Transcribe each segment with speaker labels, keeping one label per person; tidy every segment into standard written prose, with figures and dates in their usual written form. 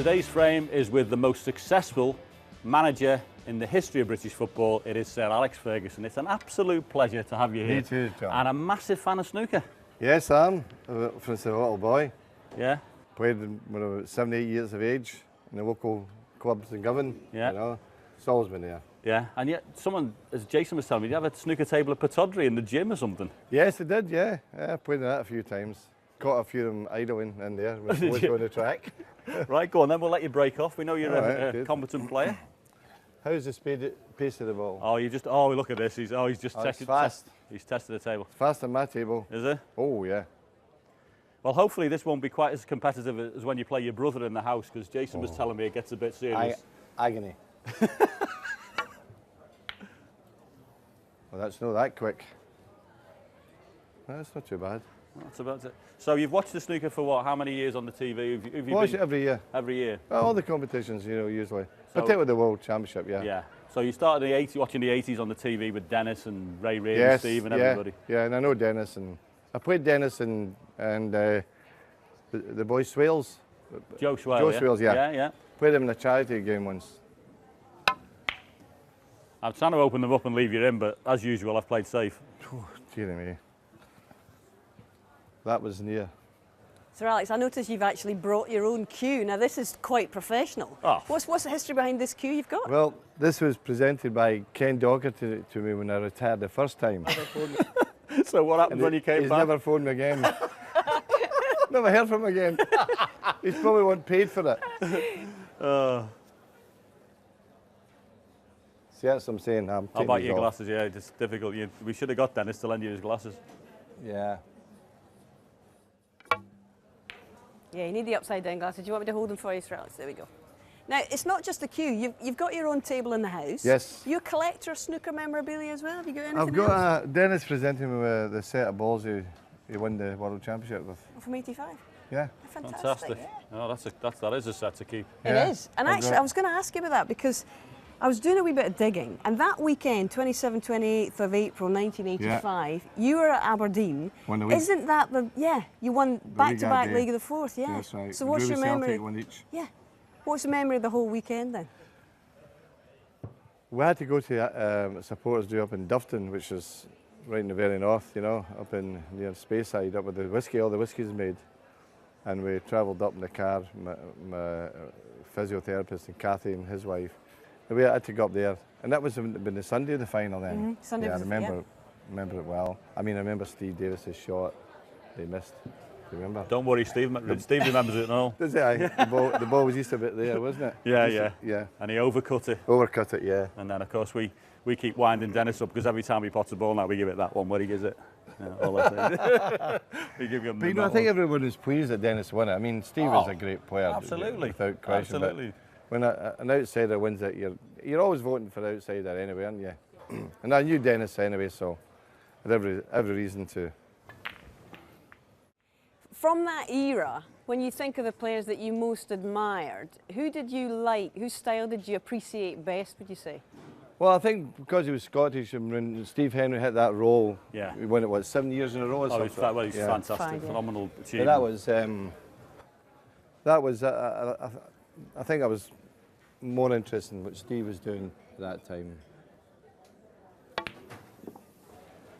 Speaker 1: today's frame is with the most successful manager in the history of British football. It is Sir Alex Ferguson. It's an absolute pleasure to have you here.
Speaker 2: Me too, John.
Speaker 1: And a massive fan of snooker.
Speaker 2: Yes, I am, since a little boy.
Speaker 1: Yeah?
Speaker 2: Played when I was 7, 8 years of age in the local clubs in Govan.
Speaker 1: Yeah.
Speaker 2: You know, it's always been there.
Speaker 1: Yeah, and yet someone, as Jason was telling me, you have a snooker table at Pataudry in the gym or something?
Speaker 2: Yes, I did, yeah. I played in that a few times. Caught a few of them idling in there when I was on the track.
Speaker 1: Right, go on then, we'll let you break off. We know you're a competent player.
Speaker 2: How's the pace of the ball?
Speaker 1: Oh, look at this. He's just tested.
Speaker 2: Fast.
Speaker 1: He's tested the table.
Speaker 2: Fast on my table.
Speaker 1: Is it?
Speaker 2: Oh, yeah.
Speaker 1: Well, hopefully this won't be quite as competitive as when you play your brother in the house, because Jason was telling me it gets a bit serious.
Speaker 2: Agony. Well, that's not that quick. That's not too bad.
Speaker 1: That's about it. So you've watched the snooker for what? How many years on the TV? Have you
Speaker 2: Watch it every year.
Speaker 1: Every year?
Speaker 2: Well, all the competitions, you know, usually. Particularly the World Championship, yeah.
Speaker 1: Yeah. So you started watching the 80s on the TV with Dennis and Ray Reid and Steve and everybody.
Speaker 2: Yeah, and I know Dennis, and I played Dennis and the boy Swales.
Speaker 1: Joe Swale,
Speaker 2: Joe Swales, yeah.
Speaker 1: Yeah.
Speaker 2: Played him in a charity game once.
Speaker 1: I'm trying to open them up and leave you in, but as usual, I've played safe.
Speaker 2: Dear me. That was near.
Speaker 3: Sir Alex, I notice you've actually brought your own cue. Now, this is quite professional.
Speaker 1: Oh.
Speaker 3: What's the history behind this cue you've got?
Speaker 2: Well, this was presented by Ken Doherty to me when I retired the first time.
Speaker 1: So what happened when you came
Speaker 2: he's
Speaker 1: back?
Speaker 2: He's never phoned me again. Never heard from him again. He's probably wasn't paid for it. See, that's what I'm saying.
Speaker 1: How about your glasses? Yeah, it's difficult. We should have got Dennis to lend you his glasses.
Speaker 2: Yeah.
Speaker 3: Yeah, you need the upside-down glasses. Do you want me to hold them for you, Sir Alex? There we go. Now, it's not just the cue. You've got your own table in the house.
Speaker 2: Yes.
Speaker 3: You're a collector of snooker memorabilia as well. Have you got anything
Speaker 2: I've got
Speaker 3: else?
Speaker 2: Dennis presenting me with the set of balls he won the World Championship with.
Speaker 3: Oh, from 85?
Speaker 2: Yeah.
Speaker 3: Fantastic.
Speaker 1: Yeah. Oh, that is a set to keep.
Speaker 3: It is. And actually, I was going to ask you about that because I was doing a wee bit of digging, and that weekend, 27th, 28th of April 1985, you were at Aberdeen.
Speaker 2: Won the league.
Speaker 3: Isn't that you won back-to-back League of the Fourth, yeah.
Speaker 2: That's right.
Speaker 3: So what's your memory?
Speaker 2: Won each.
Speaker 3: Yeah. What's the memory of the whole weekend then?
Speaker 2: We had to go to a supporters do up in Dufton, which is right in the very north, you know, up in near Speyside, up where all the whiskey is made. And we travelled up in the car, my physiotherapist and Kathy and his wife. And we had to go up there. And that was been the Sunday of the final then.
Speaker 3: Sunday
Speaker 2: yeah, I
Speaker 3: was,
Speaker 2: remember it well. I mean, I remember Steve Davis's shot they missed. Do you remember?
Speaker 1: Don't worry, Steve remembers it now.
Speaker 2: Does he? The ball was just a bit there, wasn't it?
Speaker 1: Yeah. And he overcut it.
Speaker 2: Overcut it, yeah.
Speaker 1: And then, of course, we keep winding Dennis up because every time he pots a ball now, we give it that one where he gives it. Yeah, all that we give him.
Speaker 2: But you know, I think everyone is pleased that Dennis won it. I mean, Steve is a great player.
Speaker 1: Absolutely.
Speaker 2: Without question.
Speaker 1: Absolutely.
Speaker 2: But when an outsider wins it, you're always voting for the outsider anyway, aren't you? And I knew Dennis anyway, so I had every reason to.
Speaker 3: From that era, when you think of the players that you most admired, who did you like? Whose style did you appreciate best, would you say?
Speaker 2: Well, I think because he was Scottish and when Steve Henry hit that role,
Speaker 1: yeah.
Speaker 2: He won it, 7 years in a row or something?
Speaker 1: He's fantastic, phenomenal achievement.
Speaker 2: That was I think I was more interested in what Steve was doing at that time.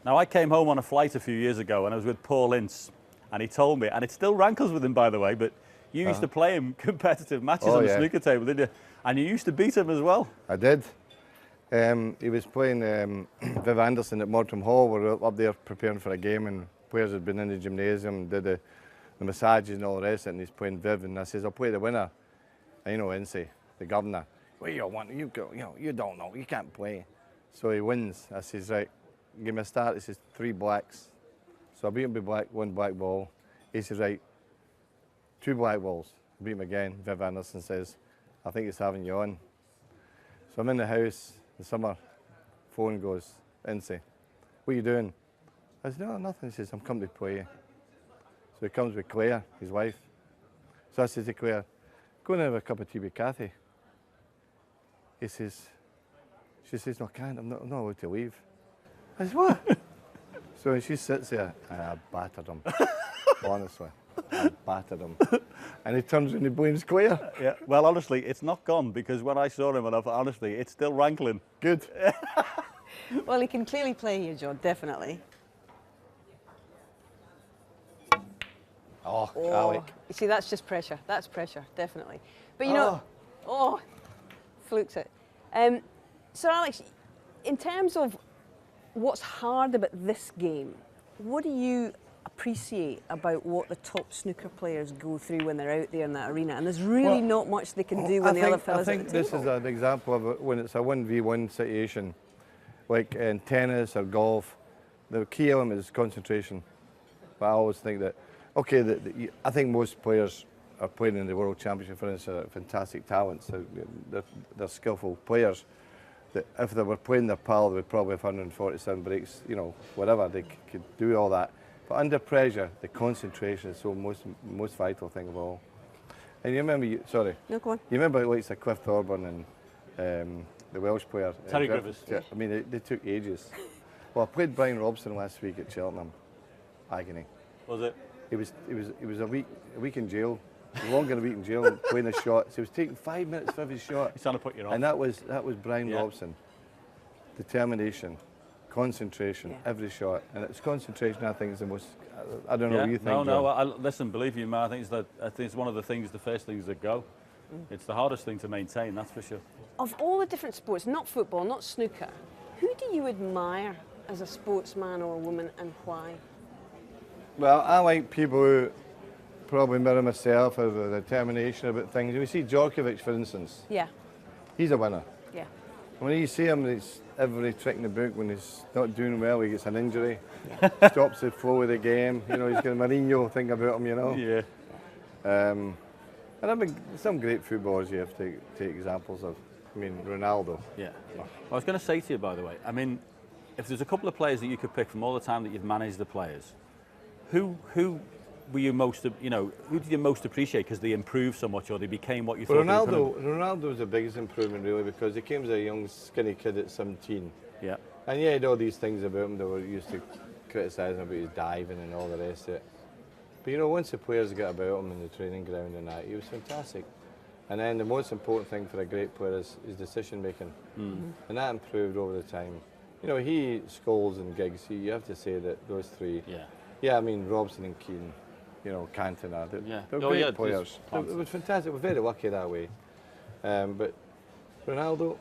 Speaker 1: Now, I came home on a flight a few years ago and I was with Paul Ince, and he told me, and it still rankles with him, by the way, but you used to play him competitive matches on the snooker table, didn't you? And you used to beat him as well.
Speaker 2: I did. He was playing Viv Anderson at Mortimer Hall. We were up there preparing for a game, and players had been in the gymnasium and did the massages and all the rest of it, and he's playing Viv, and I says, I'll play the winner. And you know, Ince, the governor, well, you don't know, you can't play. So he wins. I says, right, give me a start. He says, 3 blacks. So I beat him by 1 black ball. He says, right, 2 black balls. I beat him again. Viv Anderson says, I think he's having you on. So I'm in the house, the summer, phone goes, Ince, what are you doing? I said, no, nothing. He says, I'm coming to play you. So he comes with Claire, his wife. So I said to Claire, go and have a cup of tea with Kathy. He says, she says, no, I can't, I'm not allowed to leave. I said, what? So she sits there, and I battered him, honestly. I battered him. And he turns and he blames square.
Speaker 1: Yeah. Well, honestly, it's not gone because when I saw him, and honestly, it's still rankling.
Speaker 2: Good.
Speaker 3: Well, he can clearly play here, John, definitely.
Speaker 2: Oh, Alec.
Speaker 3: You see, that's just pressure. That's pressure, definitely. But you know, flukes it. So, Alex, in terms of what's hard about this game, what do you appreciate about what the top snooker players go through when they're out there in that arena? And there's really not much they can do when the other fellas
Speaker 2: I
Speaker 3: at the
Speaker 2: think
Speaker 3: table.
Speaker 2: this is an example of when it's a 1v1 situation, like in tennis or golf. The key element is concentration. But I always think that, okay, I think most players are playing in the World Championship, for instance, are fantastic talents. They're skillful players. That if they were playing their pal, they would probably have 147 breaks, you know, whatever, they could do all that. But under pressure, the concentration is the most vital thing of all. And you remember,
Speaker 3: No, go on.
Speaker 2: You remember like Cliff Thorburn and the Welsh player?
Speaker 1: Terry Griffiths.
Speaker 2: Yeah. I mean, they took ages. Well, I played Brian Robson last week at Cheltenham. Agony.
Speaker 1: Was it?
Speaker 2: He was a week in jail. Longer than a week in jail playing his shots. He was taking 5 minutes for every shot.
Speaker 1: He's trying to put you on.
Speaker 2: And that was Brian Robson. Determination, concentration, every shot. And it's concentration, I think, is the most. I don't know what you think.
Speaker 1: No. Listen, believe you, man. I think it's one of the first things that go. It's the hardest thing to maintain, that's for sure.
Speaker 3: Of all the different sports, not football, not snooker, who do you admire as a sportsman or a woman, and why?
Speaker 2: Well, I like people who probably mirror myself, have a determination about things. You see Djokovic, for instance.
Speaker 3: Yeah.
Speaker 2: He's a winner.
Speaker 3: Yeah.
Speaker 2: When you see him, it's every trick in the book. When he's not doing well, he gets an injury, stops the flow of the game. You know, he's got a Mourinho thing about him, you know.
Speaker 1: Yeah.
Speaker 2: And I mean, some great footballers you have to take examples of. I mean, Ronaldo.
Speaker 1: Yeah. Well, I was going to say to you, by the way, I mean, if there's a couple of players that you could pick from all the time that you've managed the players, who were you most, who did you most appreciate because they improved so much or they became what you thought they were?
Speaker 2: Ronaldo was the biggest improvement, really, because he came as a young, skinny kid at 17.
Speaker 1: Yeah.
Speaker 2: And he had all these things about him that were used to criticising about his diving and all the rest of it. But you know, once the players got about him in the training ground and that, he was fantastic. And then the most important thing for a great player is decision making. And that improved over the time. You know, Scholes and Giggs, you have to say that those three.
Speaker 1: Yeah.
Speaker 2: Yeah, I mean, Robson and Keane, you know, Cantona, they're great players. It was fantastic. We're very lucky that way. But Ronaldo.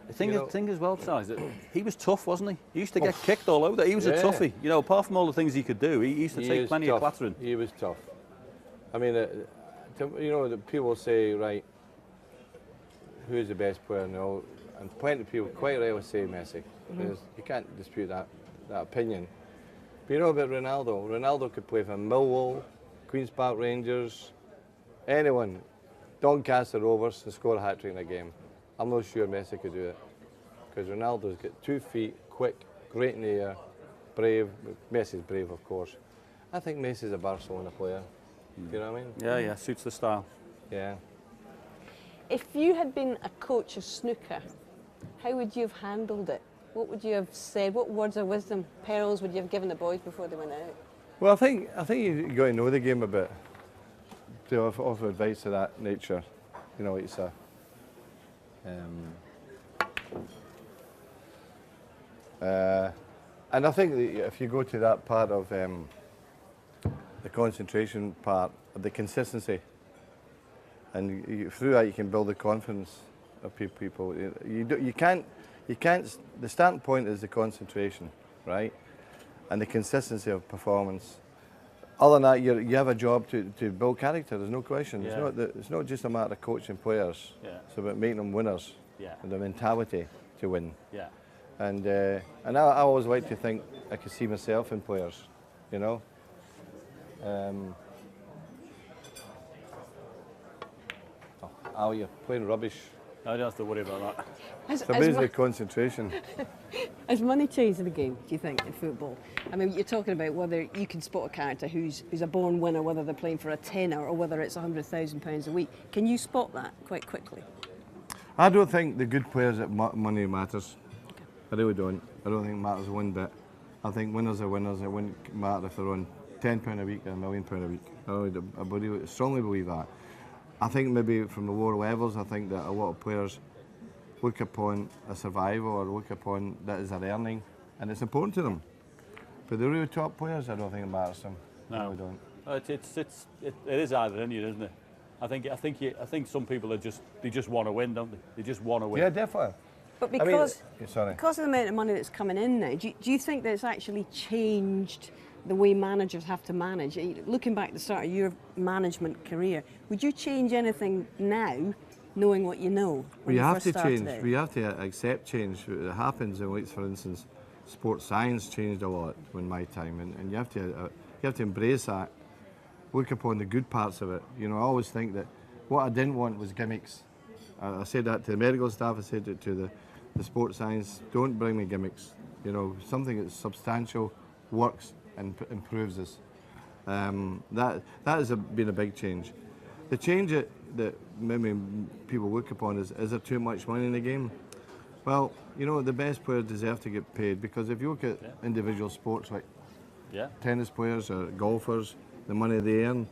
Speaker 1: The thing as well, Charles, that he was tough, wasn't he? He used to get kicked all over. He was a toughie. You know, apart from all the things he could do, he used to take plenty of clattering.
Speaker 2: He was tough. I mean, you know, the people say, right, who's the best player now? And plenty of people quite rightly say Messi. You can't dispute that opinion. But you know about Ronaldo? Ronaldo could play for Millwall, Queen's Park Rangers, anyone, Doncaster Rovers, and score a hat-trick in a game. I'm not sure Messi could do it. Because Ronaldo's got 2 feet, quick, great in the air, brave. Messi's brave, of course. I think Messi's a Barcelona player. You know what I mean?
Speaker 1: Yeah, suits the style.
Speaker 2: Yeah.
Speaker 3: If you had been a coach of snooker, how would you have handled it? What would you have said? What words of wisdom, pearls would you have given the boys before they went out?
Speaker 2: Well, I think you got to know the game a bit to offer advice of that nature. You know, it's a. And I think that if you go to that part of the concentration part of the consistency, and through that you can build the confidence of people. You can't. The starting point is the concentration, right, and the consistency of performance. Other than that, you have a job to build character. There's no question.
Speaker 1: Yeah.
Speaker 2: It's not just a matter of coaching players.
Speaker 1: Yeah.
Speaker 2: It's about making them winners.
Speaker 1: Yeah.
Speaker 2: And the mentality to win.
Speaker 1: Yeah.
Speaker 2: And I always like to think I could see myself in players, you know. You're playing rubbish.
Speaker 1: I don't have to worry about that.
Speaker 2: It's amazing concentration.
Speaker 3: Has money changed the game, do you think, in football? I mean, you're talking about whether you can spot a character who's a born winner, whether they're playing for a tenner or whether it's £100,000 a week. Can you spot that quite quickly?
Speaker 2: I don't think the good players that money matters. I really don't. I don't think it matters one bit. I think winners are winners. It wouldn't matter if they're on £10 a week and £1 million a week. I strongly believe that. I think maybe from the lower levels, I think that a lot of players look upon a survival or look upon that as an earning, and it's important to them. But the really top players, I don't think it matters to them.
Speaker 1: No,
Speaker 2: I don't.
Speaker 1: It is either in you, isn't it? I think some people are they just want to win, don't they? They just want to win.
Speaker 2: Yeah, definitely.
Speaker 3: But because
Speaker 2: sorry.
Speaker 3: because of the amount of money that's coming in now, do you think that it's actually changed the way managers have to manage? Looking back at the start of your management career, would you change anything now, knowing what you know?
Speaker 2: We have to change. We have to accept change. It happens, and like for instance, sports science changed a lot in my time, and you have to embrace that. Look upon the good parts of it. You know, I always think that what I didn't want was gimmicks. I said that to the medical staff. I said it to the sports science. Don't bring me gimmicks. You know, something that's substantial, works, and improves us. That has been a big change. The change that maybe people look upon is there too much money in the game? Well, you know, the best players deserve to get paid, because if you look at individual sports like tennis players or golfers, the money they earn,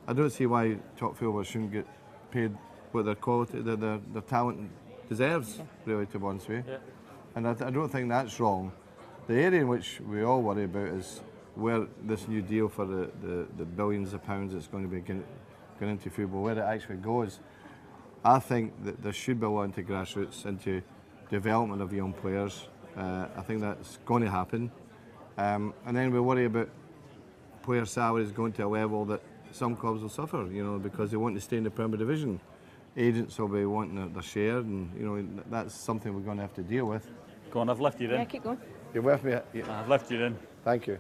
Speaker 2: I don't see why top footballers shouldn't get paid what their quality, their talent deserves, really, to be honest with you. And I don't think that's wrong. The area in which we all worry about is where this new deal for the billions of pounds that's going to be going into football, where it actually goes. I think that there should be a lot into grassroots, into development of young players. I think that's going to happen. And then we worry about player salaries going to a level that some clubs will suffer, you know, because they want to stay in the Premier Division. Agents will be wanting their share, and you know, that's something we're going to have to deal with.
Speaker 1: Go on, I've left you in.
Speaker 3: Yeah, keep going.
Speaker 2: You're with me?
Speaker 1: I've left you in.
Speaker 2: Thank you.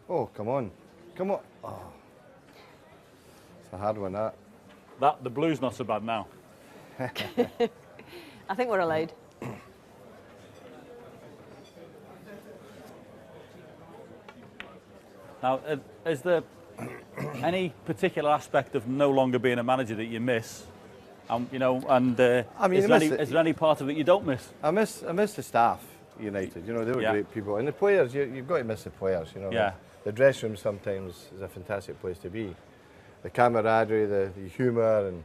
Speaker 2: Oh, come on. Come on. Oh. It's a hard one, that.
Speaker 1: The blue's not so bad now.
Speaker 3: I think we're allowed.
Speaker 1: Now, is there any particular aspect of no longer being a manager that you miss? You know, and
Speaker 2: I mean,
Speaker 1: is there any part of it you don't miss?
Speaker 2: I miss the staff, United. You know, they were great people, and the players. You've got to miss the players. You know, the dressing room sometimes is a fantastic place to be. The camaraderie, the humour, and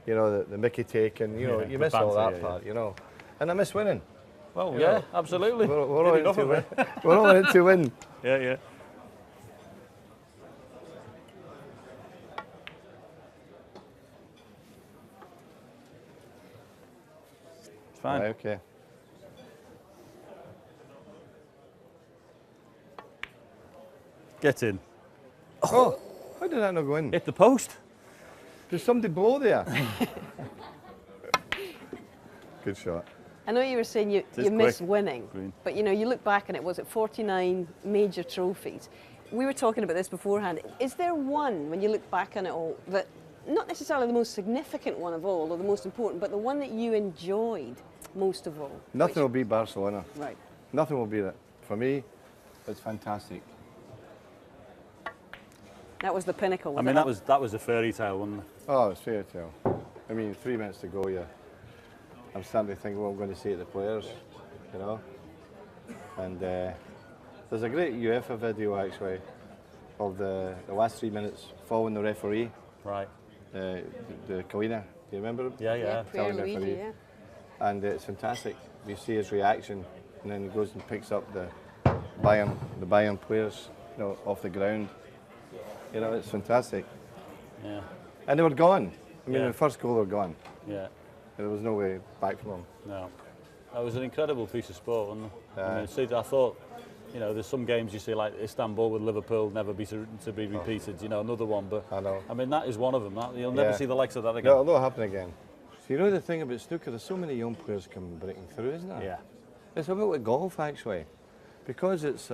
Speaker 2: you know the Mickey taking. You know, you miss all that part. You know, and I miss winning.
Speaker 1: Well, yeah, absolutely.
Speaker 2: We're all in to win. We're all in to win.
Speaker 1: Yeah. Fine.
Speaker 2: Right, okay.
Speaker 1: Get in.
Speaker 2: Oh, how did that not go in?
Speaker 1: Hit the post.
Speaker 2: There's somebody below there. Good shot.
Speaker 3: I know you were saying you miss winning, but you know, you look back and it was at 49 major trophies. We were talking about this beforehand. Is there one, when you look back on it all, that not necessarily the most significant one of all or the most important, but the one that you enjoyed most of all?
Speaker 2: Nothing will beat Barcelona.
Speaker 3: Right.
Speaker 2: Nothing will beat it. For me, it's fantastic.
Speaker 3: That was the pinnacle.
Speaker 1: I mean, that was a fairy tale, wasn't it?
Speaker 2: Oh, it's fairy tale. I mean, 3 minutes to go, I'm starting to think what I'm going to say to the players, you know. And there's a great UEFA video actually of the last 3 minutes following the referee.
Speaker 1: Right.
Speaker 2: The Kalina, do you remember him?
Speaker 1: Yeah.
Speaker 3: Luigi, yeah.
Speaker 2: And it's fantastic. You see his reaction, and then he goes and picks up the Bayern players, you know, off the ground. You know, it's fantastic.
Speaker 1: Yeah.
Speaker 2: And they were gone. I mean, the first goal, they were gone.
Speaker 1: Yeah.
Speaker 2: There was no way back from them.
Speaker 1: No. That was an incredible piece of sport, wasn't it? I mean, I thought, you know, there's some games you see like Istanbul with Liverpool never be to be repeated. You know, another one. But
Speaker 2: I know.
Speaker 1: I mean, that is one of them. You'll never see the likes of that again.
Speaker 2: No, it'll not happen again. So you know the thing about snooker, there's so many young players coming breaking through, isn't there?
Speaker 1: Yeah.
Speaker 2: It's a bit like golf actually, because it's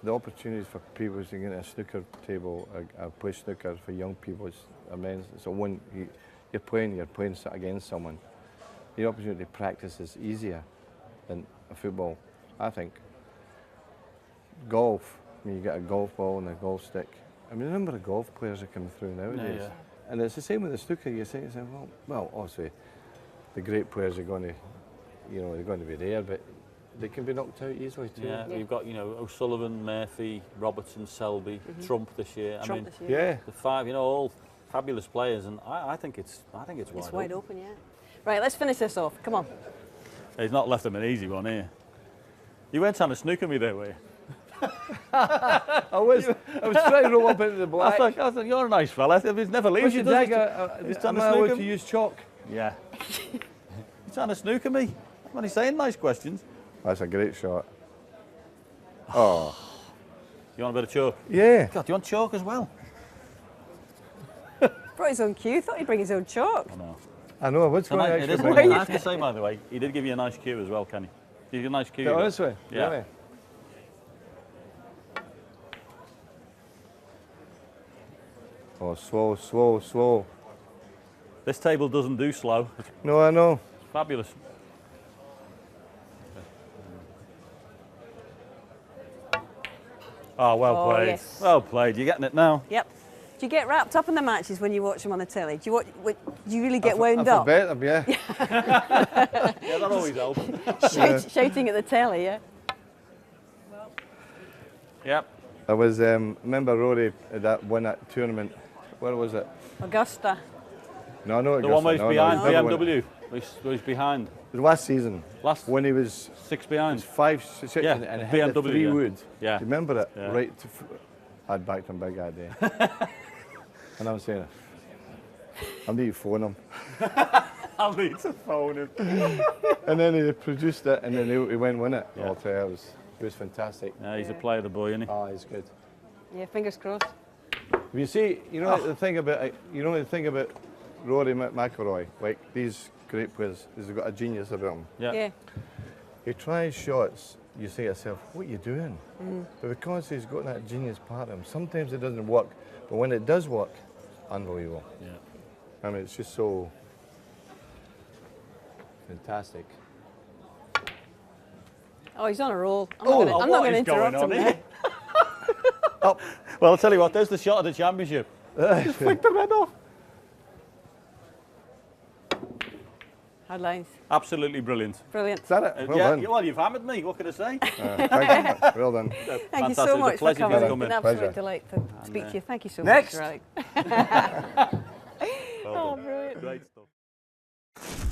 Speaker 2: the opportunities for people to get a snooker table or play snooker for young people is immense. So when you're playing against someone, the opportunity to practice is easier than a football, I think. Golf, I mean, you get a golf ball and a golf stick. I mean, the number of golf players are coming through nowadays. And it's the same with the snooker. You say, well, obviously, the great players are going to you know, they're going to be there, but they can be knocked out easily too.
Speaker 1: Yeah, you've got, you know, O'Sullivan, Murphy, Robertson, Selby, Trump this year. I mean,
Speaker 2: Yeah.
Speaker 1: the 5, you know, all fabulous players, and I think it's
Speaker 3: It's wide open, yeah. Right, let's finish this off. Come on.
Speaker 1: He's not left him an easy one here. You weren't trying to snooker me there, were you?
Speaker 2: I was trying to roll up into the black.
Speaker 1: I thought you're a nice fella. He's never leaves you, does he? He's trying to
Speaker 2: am I allowed
Speaker 1: snooker
Speaker 2: to
Speaker 1: me.
Speaker 2: use chalk?
Speaker 1: Yeah. He's trying to snooker me. I'm only saying nice questions.
Speaker 2: That's a great shot. Oh.
Speaker 1: You want a bit of chalk?
Speaker 2: Yeah.
Speaker 1: God, do you want chalk as well?
Speaker 3: Brought his own cue. Thought he'd bring his own chalk.
Speaker 1: I know.
Speaker 2: I know, what's going to
Speaker 1: It is
Speaker 2: actually
Speaker 1: nice.
Speaker 2: bring
Speaker 1: I have to say, by the way, he did give you a nice cue as well, Kenny. Did you get a nice cue?
Speaker 2: this way?
Speaker 1: Yeah.
Speaker 2: Really? Oh, slow, slow, slow.
Speaker 1: This table doesn't do slow. It's
Speaker 2: No, I know.
Speaker 1: fabulous. Oh, well
Speaker 3: Oh,
Speaker 1: played.
Speaker 3: yes.
Speaker 1: Well played. You're getting it now.
Speaker 3: Yep. Do you get wrapped up in the matches when you watch them on the telly? Do you really get wound
Speaker 2: I
Speaker 3: up?
Speaker 2: bet them, yeah.
Speaker 1: Yeah, that always helps.
Speaker 3: Shouting at the telly, yeah?
Speaker 1: Yep.
Speaker 2: I was, remember Rory won that tournament. Where was it?
Speaker 3: Augusta.
Speaker 2: No, no,
Speaker 1: The one where he's behind
Speaker 2: never won it.
Speaker 1: BMW. Where he's behind.
Speaker 2: It was last season.
Speaker 1: When
Speaker 2: he was
Speaker 1: 6 behind.
Speaker 2: 5, 6,
Speaker 1: Yeah,
Speaker 2: and hit the
Speaker 1: BMW,
Speaker 2: 3
Speaker 1: yeah.
Speaker 2: wood.
Speaker 1: Yeah.
Speaker 2: You remember it?
Speaker 1: Yeah.
Speaker 2: Right. I'd backed him big that day. And I was saying, I need to phone him.
Speaker 1: I need to phone him.
Speaker 2: And then he produced it, and then he went and won it.
Speaker 1: Yeah.
Speaker 2: I'll tell you, it was fantastic.
Speaker 1: Yeah, he's a player, the boy, isn't he?
Speaker 2: Oh, he's good.
Speaker 3: Yeah, fingers crossed.
Speaker 2: You see, you know the thing about Rory McIlroy, like these great players, is they've got a genius about him.
Speaker 3: Yeah.
Speaker 2: He tries shots, you say to yourself, what are you doing? But because he's got that genius part of him, sometimes it doesn't work, but when it does work, unbelievable.
Speaker 1: Yeah.
Speaker 2: I mean, it's just so fantastic.
Speaker 3: Oh, he's on a roll. I'm
Speaker 1: what
Speaker 3: not going to
Speaker 1: is going
Speaker 3: interrupt
Speaker 1: on
Speaker 3: him
Speaker 1: here?
Speaker 3: now.
Speaker 1: Well, I'll tell you what, there's the shot of the championship. Just flick the red off.
Speaker 3: Headlines.
Speaker 1: Absolutely brilliant.
Speaker 3: Brilliant.
Speaker 2: Is that it? Well
Speaker 1: yeah,
Speaker 2: done.
Speaker 1: well, you've hammered me. What can I say?
Speaker 2: Thank you much. Well done.
Speaker 3: Thank you
Speaker 1: Fantastic.
Speaker 3: so
Speaker 1: It's a
Speaker 3: much for
Speaker 1: pleasure
Speaker 3: coming.
Speaker 1: to
Speaker 3: It's
Speaker 1: come
Speaker 3: been
Speaker 1: in.
Speaker 3: an absolute
Speaker 2: Pleasure.
Speaker 3: delight to speak to you. Thank you so
Speaker 2: Next.
Speaker 3: much, Alex.
Speaker 1: Well
Speaker 3: Oh,
Speaker 1: done.
Speaker 3: brilliant.
Speaker 1: Great stuff.